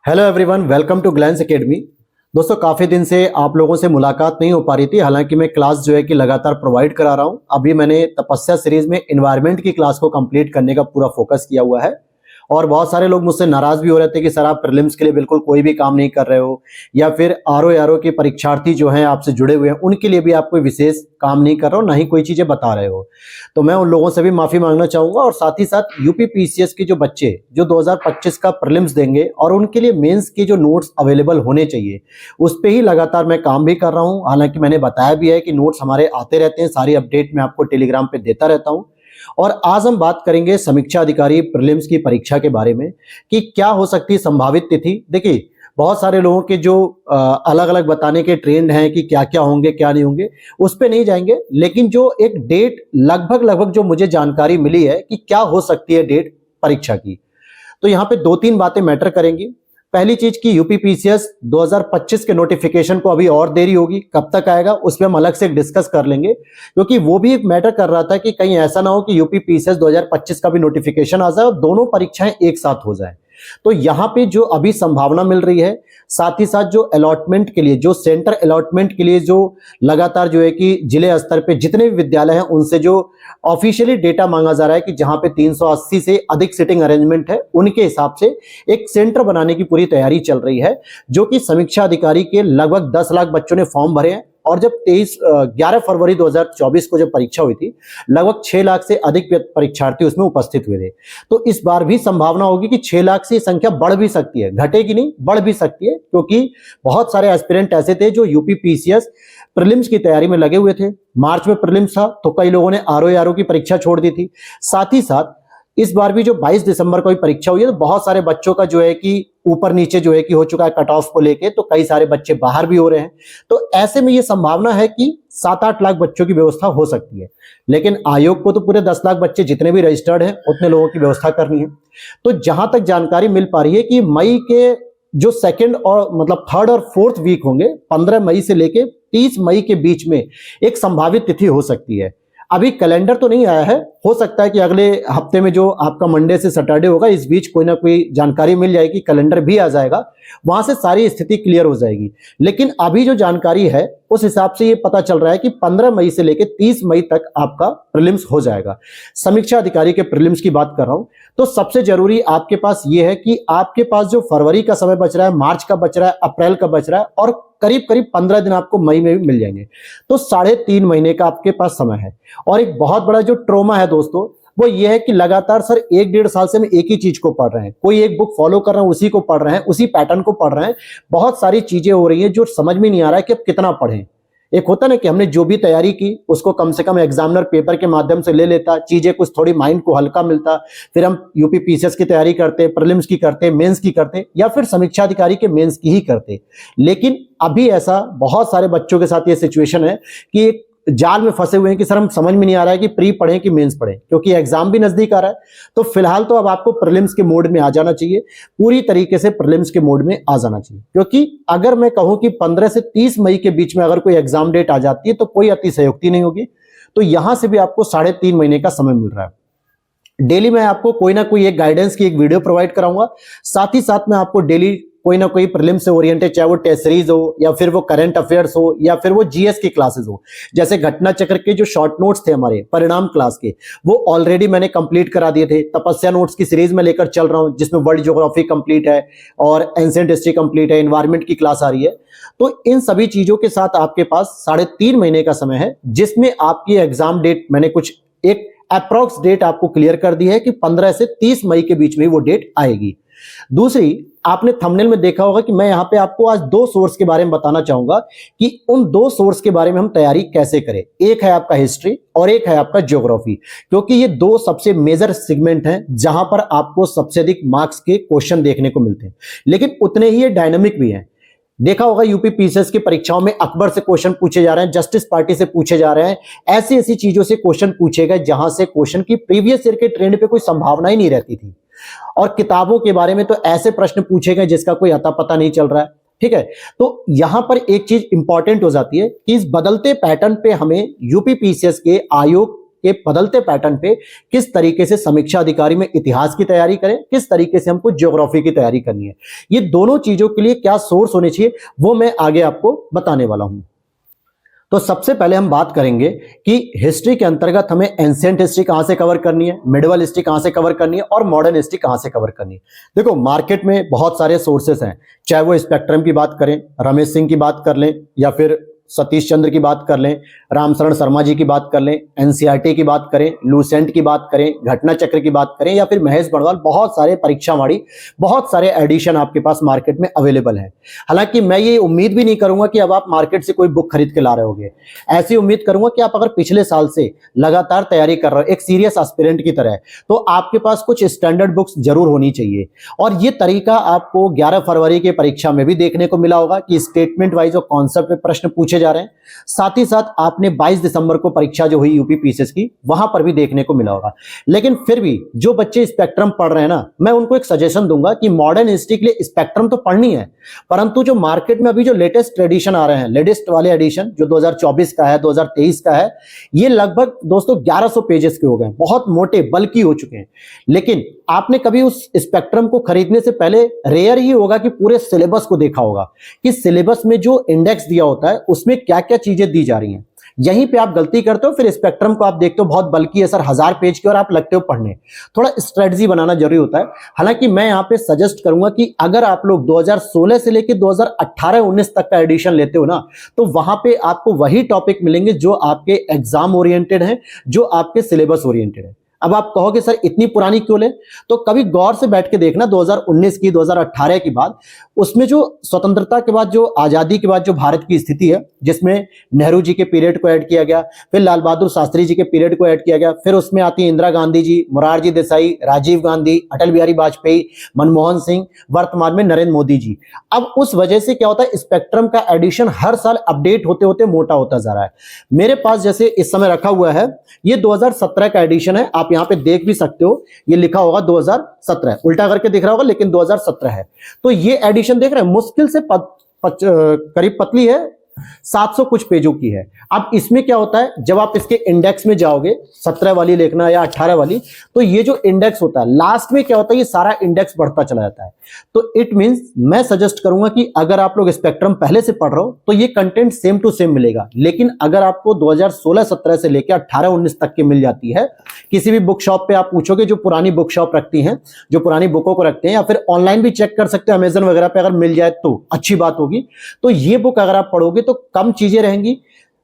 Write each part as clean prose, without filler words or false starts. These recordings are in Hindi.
Hello everyone, welcome to Glance Academy. दोस्तों, काफ़ी दिन से आप लोगों से मुलाकात नहीं हो पा रही थी। हालांकि मैं क्लास जो है कि लगातार प्रोवाइड करा रहा हूं। अभी मैंने तपस्या सीरीज में एनवायरनमेंट की क्लास को कंप्लीट करने का पूरा फोकस किया हुआ है। और बहुत सारे लोग मुझसे नाराज भी हो रहे थे कि सर आप प्रीलिम्स के लिए बिल्कुल कोई भी काम नहीं कर रहे हो, या फिर आरओ के परीक्षार्थी जो हैं आपसे जुड़े हुए हैं उनके लिए भी आप कोई विशेष काम नहीं कर रहे हो, ना ही कोई चीज़ें बता रहे हो। तो मैं उन लोगों से भी माफ़ी मांगना चाहूँगा। और साथ ही साथ यूपी पीसीएस के जो बच्चे जो 2025 का प्रीलिम्स देंगे और उनके लिए मेंस के जो नोट्स अवेलेबल होने चाहिए, उस पर ही लगातार मैं काम भी कर रहा हूँ। हालांकि मैंने बताया भी है कि नोट्स हमारे आते रहते हैं, सारी अपडेट मैं आपको टेलीग्राम पे देता रहता हूँ। और आज हम बात करेंगे समीक्षा अधिकारी प्रीलिम्स की परीक्षा के बारे में कि क्या हो सकती है संभावित तिथि। देखिए, बहुत सारे लोगों के जो अलग अलग बताने के ट्रेंड हैं कि क्या क्या होंगे क्या नहीं होंगे, उस पे नहीं जाएंगे। लेकिन जो एक डेट लगभग लगभग जो मुझे जानकारी मिली है कि क्या हो सकती है डेट परीक्षा की, तो यहाँ पे दो तीन बातें मैटर करेंगी। पहली चीज की यूपी पीसीएस 2025 के नोटिफिकेशन को अभी और देरी होगी, कब तक आएगा उस पर हम अलग से डिस्कस कर लेंगे, क्योंकि वो भी एक मैटर कर रहा था कि कहीं ऐसा ना हो कि यूपी पीसीएस 2025 का भी नोटिफिकेशन आ जाए और दोनों परीक्षाएं एक साथ हो जाए। तो यहाँ पे जो अभी संभावना मिल रही है, साथ ही साथ जो अलॉटमेंट के लिए, जो सेंटर अलॉटमेंट के लिए जो लगातार जो है कि जिले स्तर पे जितने भी विद्यालय हैं उनसे जो ऑफिशियली डेटा मांगा जा रहा है कि जहां पे 380 से अधिक सीटिंग अरेंजमेंट है, उनके हिसाब से एक सेंटर बनाने की पूरी तैयारी चल रही है। जो कि समीक्षा अधिकारी के लगभग 10 लाख बच्चों ने फॉर्म भरे हैं। और जब 11 फरवरी 2024 को जब परीक्षा हुई थी, लगभग 6 लाख से अधिक परीक्षार्थी उसमें उपस्थित हुए थे। तो इस बार भी संभावना होगी कि 6 लाख से संख्या बढ़ भी सकती है, घटेगी नहीं, बढ़ भी सकती है, क्योंकि बहुत सारे एस्पिरेंट ऐसे थे जो यूपी पीसीएस प्रीलिम्स की तैयारी में लगे हुए थे। मार्च में प्रीलिम्स था तो कई लोगों ने आरओ की परीक्षा छोड़ दी थी। साथ ही साथ इस बार भी जो 22 दिसंबर को परीक्षा हुई है, तो बहुत सारे बच्चों का जो है कि ऊपर नीचे जो है कि हो चुका है कट ऑफ को लेके, तो कई सारे बच्चे बाहर भी हो रहे हैं। तो ऐसे में ये संभावना है कि 7-8 लाख बच्चों की व्यवस्था हो सकती है। लेकिन आयोग को तो पूरे 10 लाख बच्चे जितने भी रजिस्टर्ड हैं उतने लोगों की व्यवस्था करनी है। तो जहां तक जानकारी मिल पा रही है कि मई के जो सेकेंड और मतलब थर्ड और फोर्थ वीक होंगे, 15 मई से लेके 30 मई के बीच में एक संभावित तिथि हो सकती है। अभी कैलेंडर तो नहीं आया है, हो सकता है कि अगले हफ्ते में जो आपका मंडे से सैटरडे होगा, इस बीच कोई ना कोई जानकारी मिल जाएगी, कैलेंडर भी आ जाएगा, वहां से सारी स्थिति क्लियर हो जाएगी। लेकिन अभी जो जानकारी है उस हिसाब से ये पता चल रहा है कि 15 मई से लेकर 30 मई तक आपका प्रीलिम्स हो जाएगा। समीक्षा अधिकारी के प्रीलिम्स की बात कर रहा हूं। तो सबसे जरूरी आपके पास ये है कि आपके पास जो फरवरी का समय बच रहा है, मार्च का बच रहा है, अप्रैल का बच रहा है, और करीब करीब 15 दिन आपको मई में भी मिल जाएंगे। तो 3.5 महीने का आपके पास समय है। और एक बहुत बड़ा जो ट्रोमा है दोस्तों, वो ये है कि लगातार सर 1-1.5 साल से हम एक ही चीज को पढ़ रहे हैं, कोई एक बुक फॉलो कर रहे हैं, उसी को पढ़ रहे हैं, उसी पैटर्न को पढ़ रहे हैं। बहुत सारी चीजें हो रही हैं जो समझ में नहीं आ रहा है कि अब कितना पढ़ें। एक होता ना कि हमने जो भी तैयारी की उसको कम से कम एग्जामिनर पेपर के माध्यम से ले लेता, चीजें कुछ थोड़ी माइंड को हल्का मिलता, फिर हम यूपी पीसीएस की तैयारी करते, प्रीलिम्स की करते, मेंस की करते, या फिर समीक्षा अधिकारी के मेंस की ही करते। लेकिन अभी ऐसा बहुत सारे बच्चों के साथ ये सिचुएशन है कि एक जाल में फंसे हुए हैं कि सर हम समझ में नहीं आ रहा है कि प्री पढ़ें कि मेंस पढ़ें, क्योंकि एग्जाम भी नजदीक आ रहा है। तो फिलहाल तो अब आपको प्रीलिम्स के मोड में आ जाना चाहिए, पूरी तरीके से प्रीलिम्स के मोड में आ जाना चाहिए। क्योंकि अगर मैं कहूं कि 15 से 30 मई के बीच में अगर कोई एग्जाम डेट आ जाती है तो कोई अतिशयोक्ति नहीं होगी। तो यहां से भी आपको 3.5 महीने का समय मिल रहा है। डेली मैं आपको कोई ना कोई एक गाइडेंस की एक वीडियो प्रोवाइड कराऊंगा। साथ ही साथ मैं आपको डेली कोई ना कोई प्रीलिम्स से ओरिएंटेड, चाहे वो टेस्ट सीरीज हो या फिर वो करंट अफेयर्स हो या फिर वो जीएस की क्लासेस हो, जैसे घटना चक्र के जो शॉर्ट नोट्स थे हमारे परिणाम क्लास के, वो ऑलरेडी मैंने कंप्लीट करा दिए थे। तपस्या नोट्स की सीरीज में लेकर चल रहा हूं, जिसमें वर्ल्ड ज्योग्राफी कंप्लीट है और एंशिएंट हिस्ट्री कंप्लीट है, एनवायरमेंट की क्लास आ रही है। तो इन सभी चीजों के साथ आपके पास 3.5 महीने का समय है, जिसमें आपकी एग्जाम डेट मैंने कुछ एक अप्रॉक्स डेट आपको क्लियर कर दी है कि 15 से 30 मई के बीच में वो डेट आएगी। दूसरी, आपने थंबनेल में देखा होगा कि मैं यहां पे आपको आज 2 सोर्स के बारे में बताना चाहूंगा कि उन 2 सोर्स के बारे में हम तैयारी कैसे करें। एक है आपका हिस्ट्री और एक है आपका ज्योग्राफी, क्योंकि ये 2 सबसे मेजर सेगमेंट हैं जहां पर आपको सबसे अधिक मार्क्स के क्वेश्चन देखने को मिलते हैं, लेकिन उतने ही ये डायनामिक भी हैं। देखा होगा यूपी पीसीएस की परीक्षाओं में अकबर से क्वेश्चन पूछे जा रहे हैं, जस्टिस पार्टी से पूछे जा रहे हैं, ऐसी ऐसी चीजों से क्वेश्चन पूछे गए जहां से क्वेश्चन की प्रीवियस ईयर के ट्रेंड पे कोई संभावना ही नहीं रहती थी। और किताबों के बारे में तो ऐसे प्रश्न पूछे गए जिसका कोई अता पता नहीं चल रहा है। ठीक है, तो यहां पर एक चीज इंपॉर्टेंट हो जाती है कि इस बदलते पैटर्न पे हमें यूपी पीसीएस के आयोग के बदलते पैटर्न पे किस तरीके से समीक्षा अधिकारी में इतिहास की तैयारी करें, किस तरीके से हमको ज्योग्राफी की तैयारी करनी है। ये दोनों चीजों के लिए क्या सोर्स होने चाहिए वो मैं आगे आपको बताने वाला हूं। तो सबसे पहले हम बात करेंगे कि हिस्ट्री के अंतर्गत हमें एंशिएंट हिस्ट्री कहां से कवर करनी है, मिडिवल हिस्ट्री कहां से कवर करनी है और मॉडर्न हिस्ट्री कहां से कवर करनी है। देखो मार्केट में बहुत सारे सोर्सेस हैं, चाहे वो स्पेक्ट्रम की बात करें, रमेश सिंह की बात कर लें, या फिर सतीश चंद्र की बात कर लें, रामशरण शर्मा जी की बात कर लें, एनसीईआरटी की बात करें, लूसेंट की बात करें, घटना चक्र की बात करें, या फिर महेश बड़वाल, बहुत सारे परीक्षावाड़ी, बहुत सारे एडिशन आपके पास मार्केट में अवेलेबल है। हालांकि मैं ये उम्मीद भी नहीं करूंगा कि अब आप मार्केट से कोई बुक खरीद के ला रहे होगे। ऐसी उम्मीद करूंगा कि आप अगर पिछले साल से लगातार तैयारी कर रहे हो एक सीरियस एस्पिरेंट की तरह, तो आपके पास कुछ स्टैंडर्ड बुक्स जरूर होनी चाहिए। और ये तरीका आपको 11 फरवरी के परीक्षा में भी देखने को मिला होगा कि स्टेटमेंट वाइज और कॉन्सेप्ट पे प्रश्न पूछे जा रहे हैं। साथ ही साथ आपने 22 दिसंबर को परीक्षा जो हुई यूपी पीसीएस की, वहां पर भी देखने को मिला होगा। लेकिन फिर भी जो बच्चे स्पेक्ट्रम पढ़ रहे हैं ना, मैं उनको एक सजेशन दूंगा कि मॉडर्न हिस्ट्री के लिए स्पेक्ट्रम तो पढ़नी है, परंतु जो मार्केट में अभी जो लेटेस्ट एडिशन आ रहे हैं, लेटेस्ट वाले एडिशन जो 2024 का है, 2023 का है, ये लगभग दोस्तों 1100 पेजेस के हो गए, बहुत मोटे बल्कि हो चुके हैं। लेकिन आपने कभी उस स्पेक्ट्रम को खरीदने से पहले रेयर ही होगा कि पूरे सिलेबस को देखा होगा कि सिलेबस में जो इंडेक्स दिया होता है उसमें क्या क्या चीजें दी जा रही हैं। यहीं पे आप गलती करते हो, फिर स्पेक्ट्रम को आप देखते हो बहुत बल्कि है सर, 1000 पेज की, और आप लगते हो पढ़ने। थोड़ा स्ट्रेटजी बनाना जरूरी होता है। हालांकि मैं यहां पे सजेस्ट करूंगा कि अगर आप लोग 2016 से लेकर 2018-19 तक का एडिशन लेते हो ना, तो वहां पे आपको वही टॉपिक मिलेंगे जो आपके एग्जाम ओरिएंटेड हैं, जो आपके सिलेबस ओरिएंटेड है। अब आप कहोगे सर इतनी पुरानी क्यों ले, तो कभी गौर से बैठ के देखना 2019 की, 2018 की बात, उसमें जो स्वतंत्रता के बाद, जो आजादी के बाद जो भारत की स्थिति है, जिसमें नेहरू जी के पीरियड को ऐड किया गया, फिर लाल बहादुर शास्त्री जी के पीरियड को ऐड किया गया, फिर उसमें आती है इंदिरा गांधी जी, मोरारजी देसाई, राजीव गांधी, अटल बिहारी वाजपेयी, मनमोहन सिंह, वर्तमान में नरेंद्र मोदी जी। अब उस वजह से क्या होता है, स्पेक्ट्रम का एडिशन हर साल अपडेट होते होते मोटा होता जा रहा है। मेरे पास जैसे इस समय रखा हुआ है, ये 2017 का एडिशन है, आप यहां पे देख भी सकते हो, ये लिखा होगा 2017, उल्टा करके दिख रहा होगा लेकिन 2017 है। तो ये एडिशन देख रहे हैं, मुश्किल से करीब पतली है, 700 कुछ पेजों की है। अब इसमें क्या होता है, जब आप इसके इंडेक्स में जाओगे, 17 वाली लिखना या 18 वाली, तो ये जो इंडेक्स होता है लास्ट में क्या होता है, ये सारा इंडेक्स बढ़ता चला जाता है। तो इट मींस मैं सजेस्ट करूंगा कि अगर आप लोग स्पेक्ट्रम पहले से पढ़ रहे हो तो ये कंटेंट सेम टू सेम मिलेगा। लेकिन अगर आपको 2016-17 से लेकर 18-19 तक की मिल जाती है, किसी भी बुक शॉप पे आप पूछोगे, जो पुरानी बुक शॉप रखती हैं, जो पुरानी बुकों को रखते हैं, या फिर ऑनलाइन भी चेक कर सकते हैं, अमेजन वगैरह पे अगर मिल जाए तो अच्छी बात होगी। तो ये बुक अगर आप पढ़ोगे तो कम चीजें रहेंगी,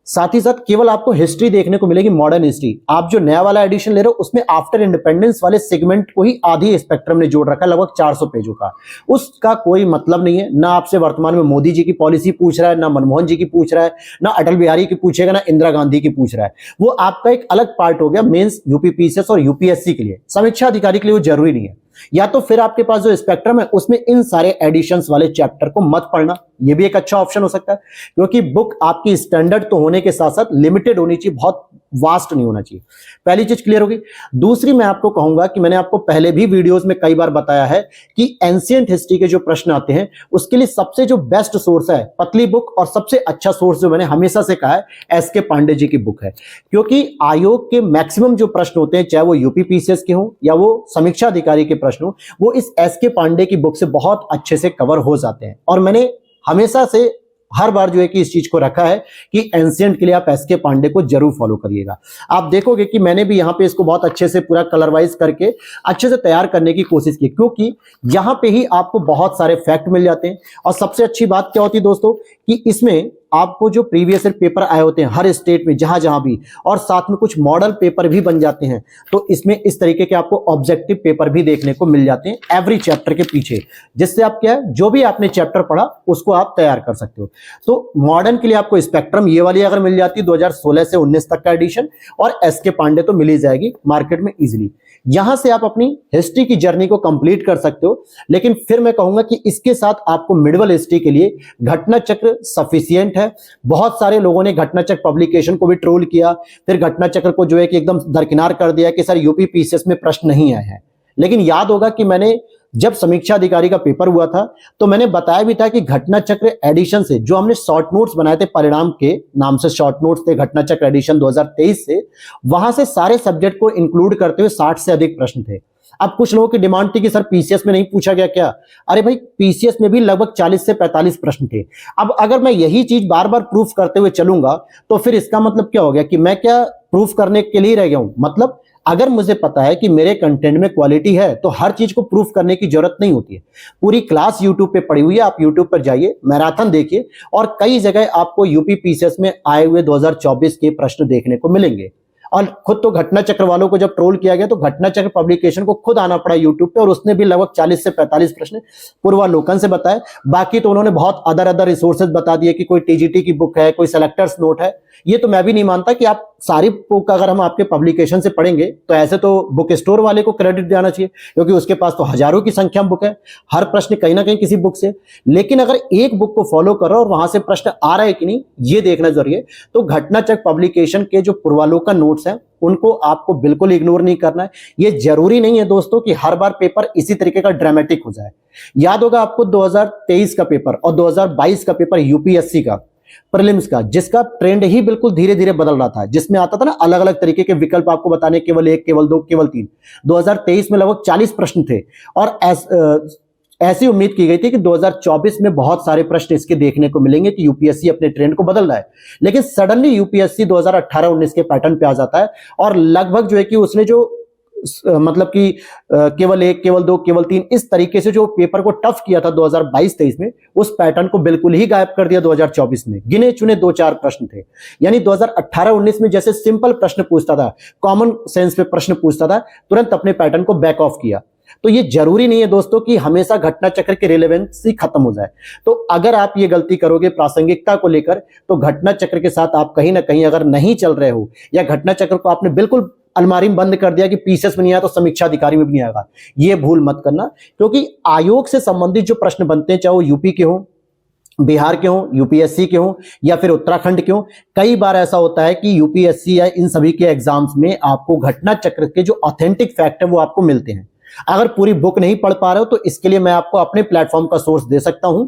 साथ ही साथ केवल आपको हिस्ट्री देखने को मिलेगी, मॉडर्न हिस्ट्री। आप जो नया वाला एडिशन ले रहे हो उसमें आफ्टर इंडिपेंडेंस वाले सेगमेंट को ही आधी स्पेक्ट्रम ने जोड़ रखा है, लगभग 400 पेजों का। उसका कोई मतलब नहीं है, ना आपसे वर्तमान में मोदी जी की पॉलिसी पूछ रहा है, ना मनमोहन जी की पूछ रहा है, ना अटल बिहारी की पूछेगा, ना इंदिरा गांधी की पूछ रहा है। वो आपका एक अलग पार्ट हो गया मेंस, यूपी पीसीएस और यूपीएससी के लिए। समीक्षा अधिकारी के लिए वो जरूरी नहीं है। या तो फिर आपके पास जो स्पेक्ट्रम है उसमें इन सारे एडिशंस वाले चैप्टर को मत पढ़ना, ये भी एक अच्छा ऑप्शन हो सकता है, क्योंकि बुक आपकी स्टैंडर्ड तो होने के साथ साथ लिमिटेड होनी चाहिए, बहुत वास्ट नहीं होना चाहिए। पहली चीज क्लियर होगी। दूसरी मैं आपको कहूंगा कि मैंने आपको पहले भी वीडियोस में कई बार बताया है कि एंशिएंट हिस्ट्री के जो प्रश्न आते हैं उसके लिए सबसे जो बेस्ट सोर्स है पतली बुक, और सबसे अच्छा सोर्स जो मैंने हमेशा से कहा है एस के पांडे जी की बुक है। क्योंकि आयोग के मैक्सिमम जो प्रश्न होते हैं, चाहे वो यूपी पीसीएस के हों या वो समीक्षा अधिकारी के प्रश्न हो, वो इस एस के पांडे की बुक से बहुत अच्छे से कवर हो जाते हैं। और मैंने हमेशा से हर बार जो है कि इस चीज को रखा है कि एंशिएंट के लिए आप एस के पांडे को जरूर फॉलो करिएगा। आप देखोगे कि मैंने भी यहां पे इसको बहुत अच्छे से पूरा कलर वाइज करके अच्छे से तैयार करने की कोशिश की, क्योंकि यहां पे ही आपको बहुत सारे फैक्ट मिल जाते हैं। और सबसे अच्छी बात क्या होती है दोस्तों, कि इसमें आपको जो प्रीवियस ईयर पेपर आए होते हैं हर स्टेट में जहां जहां भी, और साथ में कुछ मॉडल पेपर भी बन जाते हैं। तो इसमें इस तरीके के आपको ऑब्जेक्टिव पेपर भी देखने को मिल जाते हैं एवरी चैप्टर के पीछे, जिससे आप क्या है, जो भी आपने चैप्टर पढ़ा उसको आप तैयार कर सकते हो। तो मॉडर्न के लिए आपको स्पेक्ट्रम ये वाली अगर मिल जाती है 2016 से 19 तक का एडिशन, और एस के पांडे तो मिल ही जाएगी मार्केट में इजीली। यहां से आप अपनी हिस्ट्री की जर्नी को कंप्लीट कर सकते हो। लेकिन फिर मैं कहूंगा कि इसके साथ आपको मिडिवल हिस्ट्री के लिए घटना चक्र सफिशिएंट है। बहुत सारे लोगों ने घटना चक्र पब्लिकेशन को भी ट्रोल किया, फिर घटना चक्र को जो है कि एकदम दरकिनार कर दिया कि सर यूपी पीसीएस में प्रश्न नहीं आए हैं। लेकिन याद होगा कि मैंने जब समीक्षा अधिकारी का पेपर हुआ था तो मैंने बताया भी था कि घटना चक्र एडिशन से जो हमने शॉर्ट नोट्स बनाए थे, परिणाम के नाम से शॉर्ट नोट्स थे घटना चक्र एडिशन 2023 से, वहां से सारे सब्जेक्ट को इंक्लूड करते हुए 60 से अधिक प्रश्न थे। अब कुछ लोगों की डिमांड थी कि सर पीसीएस में नहीं पूछा गया क्या? अरे भाई, पीसीएस में भी लगभग 40 से 45 प्रश्न थे। अब अगर मैं यही चीज बार बार प्रूफ करते हुए चलूंगा तो फिर इसका मतलब क्या हो गया कि मैं क्या प्रूफ करने के लिए रह गया हूं? मतलब अगर मुझे पता है कि मेरे कंटेंट में क्वालिटी है तो हर चीज को प्रूफ करने की जरूरत नहीं होती है। पूरी क्लास यूट्यूब पे पड़ी हुई है, आप यूट्यूब पर जाइए, मैराथन देखिए, और कई जगह आपको यूपी पीसीएस में आए हुए 2024 के प्रश्न देखने को मिलेंगे। और खुद तो घटना चक्र वालों को जब ट्रोल किया गया तो घटना चक्र पब्लिकेशन को खुद आना पड़ा यूट्यूब पे, और उसने भी लगभग 40 से 45 प्रश्न पूर्वालोकन से बताए। बाकी तो उन्होंने बहुत अदर रिसोर्सेज बता दिए कि कोई टीजीटी की बुक है, कोई सेलेक्टर्स नोट है। ये तो मैं भी नहीं मानता कि आप सारी बुक अगर हम आपके पब्लिकेशन से पढ़ेंगे तो ऐसे तो बुक स्टोर वाले को क्रेडिट देना चाहिए, क्योंकि उसके पास तो हजारों की संख्या में बुक है, हर प्रश्न कहीं ना कहीं किसी बुक से। लेकिन अगर एक बुक को फॉलो कर रहे हो और वहां से प्रश्न आ रहा है कि नहीं ये देखना जरूरी है। तो घटना चक्र पब्लिकेशन के जो पूर्वालोकन नोट्स हैं उनको आपको बिल्कुल इग्नोर नहीं करना है। ये जरूरी नहीं है दोस्तों कि हर बार पेपर इसी तरीके का ड्रामेटिक हो जाए। याद होगा आपको 2023 का पेपर और 2022 का पेपर यूपीएससी का प्रीलिम्स का, जिसका ट्रेंड ही बिल्कुल धीरे धीरे बदल रहा था, जिसमें आता था ना अलग अलग तरीके के विकल्प आपको बताने, केवल एक, केवल दो, केवल तीन। 2023 में लगभग 40 प्रश्न थे और ऐसी उम्मीद की गई थी कि 2024 में बहुत सारे प्रश्न इसके देखने को मिलेंगे कि यूपीएससी अपने ट्रेंड को बदल रहा है। लेकिन सडनली यूपीएससी 2018-19 के पैटर्न पे आ जाता है और लगभग जो है कि उसने जो मतलब कि केवल एक, केवल दो, केवल तीन, इस तरीके से जो पेपर को टफ किया था 2022-23 में, उस पैटर्न को बिल्कुल ही गायब कर दिया 2024 में। गिने चुने 2-4 प्रश्न थे। यानी 2018-19 में जैसे सिंपल प्रश्न पूछता था, कॉमन सेंस पे प्रश्न पूछता था, तुरंत अपने पैटर्न को बैक ऑफ किया। तो ये जरूरी नहीं है दोस्तों कि हमेशा घटना चक्र की रिलेवेंसी खत्म हो जाए। तो अगर आप ये गलती करोगे प्रासंगिकता को लेकर, तो घटना चक्र के साथ आप कहीं ना कहीं अगर नहीं चल रहे हो, या घटना चक्र को आपने बिल्कुल अलमारी में बंद कर दिया कि पीसीएस में नहीं आया तो समीक्षा अधिकारी में भी नहीं आएगा, ये भूल मत करना। क्योंकि आयोग से संबंधित जो प्रश्न बनते हैं, चाहे वो यूपी के हो, बिहार के हो, यूपीएससी के हो, या फिर उत्तराखंड के हो, कई बार ऐसा होता है कि यूपीएससी या इन सभी के एग्जाम्स में आपको घटना चक्र के जो ऑथेंटिक फैक्ट है वो आपको मिलते हैं। अगर पूरी बुक नहीं पढ़ पा रहे हो तो इसके लिए मैं आपको अपने प्लेटफॉर्म का सोर्स दे सकता हूं।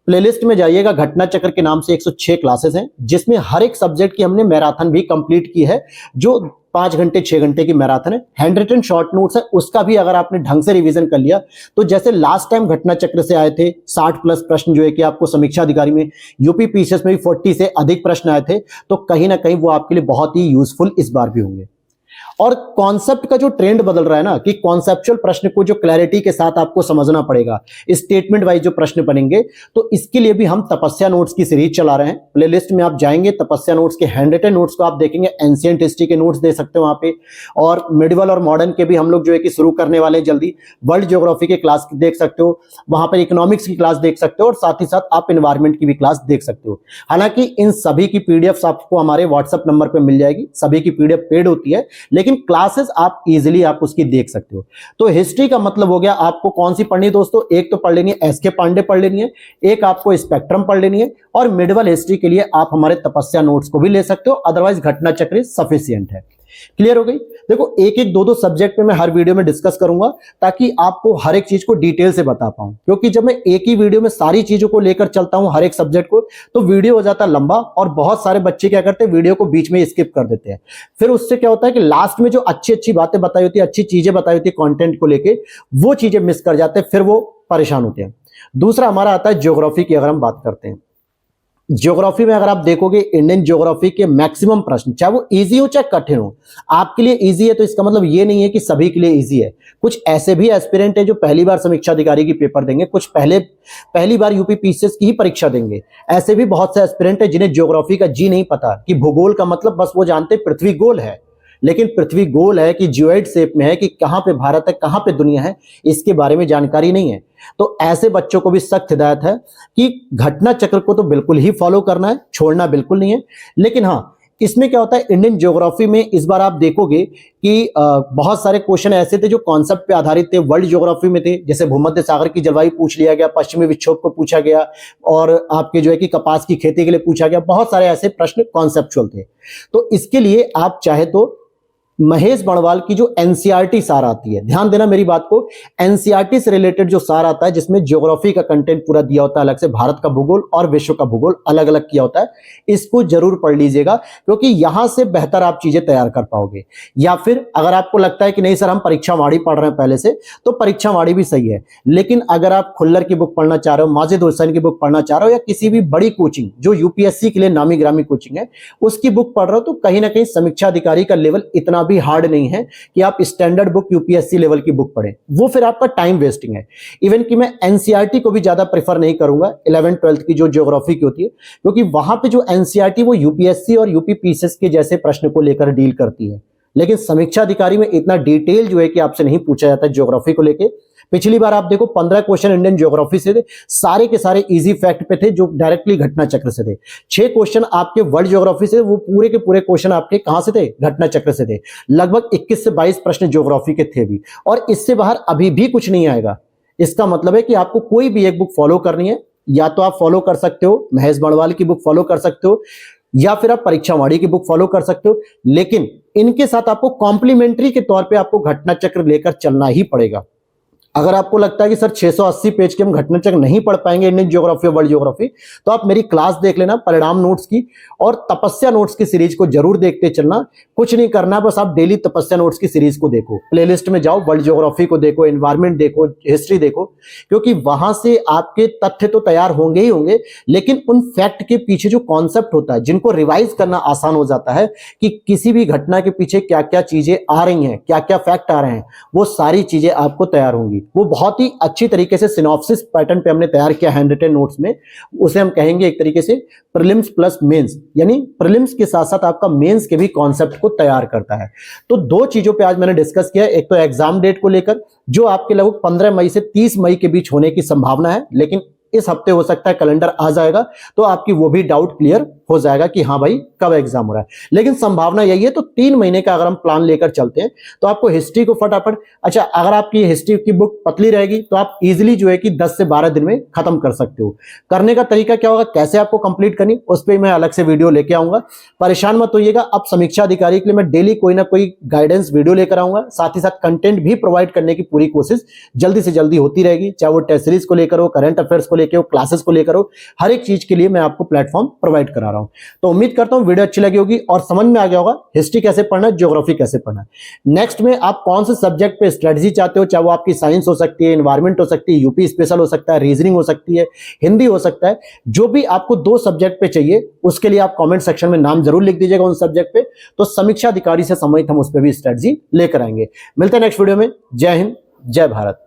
प्लेलिस्ट में जाइएगा, घटना चक्र के नाम से 106 क्लासेस हैं, जिसमें हर एक सब्जेक्ट की हमने मैराथन भी कंप्लीट की है, जो 5 घंटे 6 घंटे की मैराथन है। हैंड रिटन शॉर्ट नोट्स है, उसका भी अगर आपने ढंग से रिवीजन कर लिया तो जैसे लास्ट टाइम घटना चक्र से आए थे 60 प्लस प्रश्न जो है कि आपको समीक्षा अधिकारी में, यूपी पीसीएस में भी 40 से अधिक प्रश्न आए थे, तो कहीं ना कहीं वो आपके लिए बहुत ही यूजफुल इस बार भी होंगे। और कॉन्सेप्ट का जो ट्रेंड बदल रहा है ना, कि कॉन्सेप्चुअल प्रश्न को जो क्लैरिटी के साथ आपको समझना पड़ेगा, स्टेटमेंट वाइज जो प्रश्न बनेंगे, तो इसके लिए भी हम तपस्या नोट्स की सीरीज चला रहे हैं। प्लेलिस्ट में आप जाएंगे, तपस्या नोट्स के हैंड रिटन नोट्स को आप देखेंगे, एंशिएंट हिस्ट्री के नोट्स दे सकते हो वहां पे, और मिडिवल और मॉडर्न के भी हम लोग जो है कि शुरू करने वाले हैं जल्दी। वर्ल्ड ज्योग्राफी की क्लास देख सकते हो, वहां पर इकोनॉमिक्स की क्लास देख सकते हो, और साथ ही साथ आप एनवायरमेंट की भी क्लास देख सकते हो। हालांकि इन सभी की पीडीएफ आपको हमारे व्हाट्सएप नंबर पर मिल जाएगी, सभी की पीडीएफ पेड होती है, लेकिन क्लासेस आप इजीली आप उसकी देख सकते हो। तो हिस्ट्री का मतलब हो गया आपको कौन सी पढ़नी है दोस्तों, एक तो पढ़ लेनी है एसके पांडे पढ़ लेनी है, एक आपको स्पेक्ट्रम पढ़ लेनी है, और मिडवल हिस्ट्री के लिए आप हमारे तपस्या नोट्स को भी ले सकते हो, अदरवाइज घटना चक्र सफिशिएंट है। क्लियर हो गई? देखो, एक एक दो सब्जेक्ट पे मैं हर वीडियो में डिस्कस करूंगा, ताकि आपको हर एक चीज को डिटेल से बता पाऊं। क्योंकि जब मैं एक ही वीडियो में सारी चीजों को लेकर चलता हूं, हर एक सब्जेक्ट को, तो वीडियो हो जाता लंबा, और बहुत सारे बच्चे क्या करते हैं, वीडियो को बीच में स्किप कर देते हैं। फिर उससे क्या होता है कि लास्ट में जो अच्छी अच्छी बातें बताई होती है, अच्छी चीजें बताई होती है कंटेंट को लेके, वो चीजें मिस कर जाते हैं, फिर वो परेशान होते हैं। दूसरा हमारा आता है ज्योग्राफी की। अगर हम बात करते हैं ज्योग्राफी में, अगर आप देखोगे इंडियन ज्योग्राफी के मैक्सिमम प्रश्न, चाहे वो इजी हो चाहे कठिन हो, आपके लिए इजी है तो इसका मतलब ये नहीं है कि सभी के लिए इजी है। कुछ ऐसे भी एस्पिरेंट है जो पहली बार समीक्षा अधिकारी की पेपर देंगे, कुछ पहली बार यूपी पीसीएस की ही परीक्षा देंगे। ऐसे भी बहुत से एस्पिरेंट है जिन्हें ज्योग्राफी का जी नहीं पता कि भूगोल का मतलब, बस वो जानते पृथ्वी गोल है, लेकिन पृथ्वी गोल है कि जियोइड शेप में है, कि कहां पे भारत है, कहां पे दुनिया है, इसके बारे में जानकारी नहीं है। तो ऐसे बच्चों को भी सख्त हिदायत है कि घटना चक्र को तो बिल्कुल ही फॉलो करना है, छोड़ना बिल्कुल नहीं है। लेकिन हाँ, इसमें क्या होता है, इंडियन ज्योग्राफी में इस बार आप देखोगे कि बहुत सारे क्वेश्चन ऐसे थे जो कॉन्सेप्ट पे आधारित थे, वर्ल्ड ज्योग्राफी में थे। जैसे भूमध्य सागर की जलवायु पूछ लिया गया, पश्चिमी विक्षोभ को पूछा गया, और आपके जो है कि कपास की खेती के लिए पूछा गया। बहुत सारे ऐसे प्रश्न कॉन्सेप्चुअल थे। तो इसके लिए आप चाहे तो महेश बणवाल की जो एनसीईआरटी सार आती है, ध्यान देना मेरी बात को, एनसीईआरटी से रिलेटेड जो सार आता है जिसमें ज्योग्राफी का कंटेंट पूरा दिया होता है अलग से, भारत का भूगोल और विश्व का भूगोल अलग अलग किया होता है, इसको जरूर पढ़ लीजिएगा क्योंकि यहां से बेहतर आप चीजें तैयार कर पाओगे। या फिर अगर आपको लगता है कि नहीं सर हम परीक्षावाड़ी पढ़ रहे हैं पहले से, तो परीक्षावाड़ी भी सही है, लेकिन अगर आप खुल्लर की बुक पढ़ना चाह रहे हो, माजिद हुसैन की बुक पढ़ना चाह रहे हो, या किसी भी बड़ी कोचिंग जो यूपीएससी के लिए नामी ग्रामी कोचिंग है उसकी बुक पढ़ रहे हो, तो कहीं ना कहीं समीक्षा अधिकारी का लेवल इतना भी हार्ड नहीं है कि आप स्टैंडर्ड बुक यूपीएससी लेवल की बुक पढ़ें, वो फिर आपका टाइम वेस्टिंग है। इवन कि मैं एनसीईआरटी को भी ज्यादा प्रेफर नहीं करूंगा 11th 12th की जो ज्योग्राफी की होती है, क्योंकि वहां पे जो एनसीईआरटी वो यूपीएससी और यूपी पीसीएस के जैसे प्रश्न को लेकर डील करती है, लेकिन समीक्षा अधिकारी में इतना डिटेल जो है कि आपसे नहीं पूछा जाता है ज्योग्राफी को लेके। पिछली बार आप देखो 15 क्वेश्चन इंडियन ज्योग्राफी से थे, सारे के सारे इजी फैक्ट पे थे जो डायरेक्टली घटना चक्र से थे। 6 क्वेश्चन आपके वर्ल्ड ज्योग्राफी से, वो पूरे के पूरे क्वेश्चन आपके कहां से थे, घटना चक्र से थे। लगभग 21 से 22 प्रश्न ज्योग्राफी के थे भी, और इससे बाहर अभी भी कुछ नहीं आएगा। इसका मतलब है कि आपको कोई भी एक बुक फॉलो करनी है, या तो आप फॉलो कर सकते हो महेश बणवाल की बुक फॉलो कर सकते हो, या फिर आप परीक्षावाड़ी की बुक फॉलो कर सकते हो, लेकिन इनके साथ आपको कॉम्प्लीमेंट्री के तौर पे आपको घटना चक्र लेकर चलना ही पड़ेगा। अगर आपको लगता है कि सर 680 पेज के हम घटना चक्र नहीं पढ़ पाएंगे इंडियन ज्योग्राफी और वर्ल्ड ज्योग्राफी, तो आप मेरी क्लास देख लेना, परिणाम नोट्स की और तपस्या नोट्स की सीरीज को जरूर देखते चलना। कुछ नहीं करना, बस आप डेली तपस्या नोट्स की सीरीज को देखो, प्लेलिस्ट में जाओ, वर्ल्ड ज्योग्राफी को देखो, एनवायरमेंट देखो, हिस्ट्री देखो, क्योंकि वहां से आपके तथ्य तो तैयार होंगे ही होंगे, लेकिन उन फैक्ट के पीछे जो कॉन्सेप्ट होता है जिनको रिवाइज करना आसान हो जाता है कि किसी भी घटना के पीछे क्या क्या चीजें आ रही हैं, क्या क्या फैक्ट आ रहे हैं, वो सारी चीजें आपको तैयार होंगी। वो बहुत ही अच्छी तरीके से सिनॉप्सिस पैटर्न पे हमने तैयार किया हैंड रिटन नोट्स में, उसे हम कहेंगे एक तरीके से प्रीलिम्स प्लस मेंस, यानी प्रीलिम्स के साथ साथ आपका मेंस के भी कॉन्सेप्ट को तैयार करता है। तो 2 चीजों पे आज मैंने डिस्कस किया, एक तो एग्जाम डेट को लेकर जो आपके लगभग 15 मई से 30 मई के बीच होने की संभावना है, लेकिन इस हफ्ते हो सकता है कैलेंडर आ जाएगा तो आपकी वो भी डाउट क्लियर हो जाएगा कि हाँ भाई कब एग्जाम हो रहा है, लेकिन संभावना यही है। तो 3 महीने का अगर हम प्लान लेकर चलते हैं तो आपको हिस्ट्री को फटाफट, अच्छा अगर आपकी हिस्ट्री की बुक पतली रहेगी तो आप इजीली जो है कि 10 से 12 दिन में खत्म कर सकते हो। करने का तरीका क्या होगा, कैसे आपको कंप्लीट करनी, उस पर मैं अलग से वीडियो लेके आऊंगा, परेशान मत होइएगा। अब समीक्षा अधिकारी के लिए मैं डेली कोई ना कोई गाइडेंस वीडियो लेकर आऊंगा, साथ ही साथ कंटेंट भी प्रोवाइड करने की पूरी कोशिश जल्दी से जल्दी होती रहेगी, चाहे वो टेस्ट सीरीज को लेकर हो, करंट अफेयर्स को लेकर हो, क्लासेस को लेकर हो, हर एक चीज के लिए मैं आपको प्लेटफॉर्म प्रोवाइड करा रहा हूं। तो उम्मीद करता हूं वीडियो अच्छी लगी होगी और समझ में आ गया होगा हिस्ट्री कैसे पढ़ना है, ज्योग्राफी कैसे पढ़ना है। नेक्स्ट में आप कौन से सब्जेक्ट पे स्ट्रेटजी चाहते हो, चाहे वो आपकी साइंस हो सकती है, एनवायरमेंट हो सकती है, यूपी स्पेशल हो सकता है, रीजनिंग हो सकती है, हिंदी हो सकता है, जो भी आपको 2 सब्जेक्ट पे चाहिए उसके लिए आप कमेंट सेक्शन में नाम जरूर लिख दीजिएगा उन सब्जेक्ट पे, तो समीक्षा अधिकारी से संबंधित हम उस पर भी स्ट्रेटजी लेकर आएंगे। मिलते हैं नेक्स्ट वीडियो में। जय हिंद, जय भारत।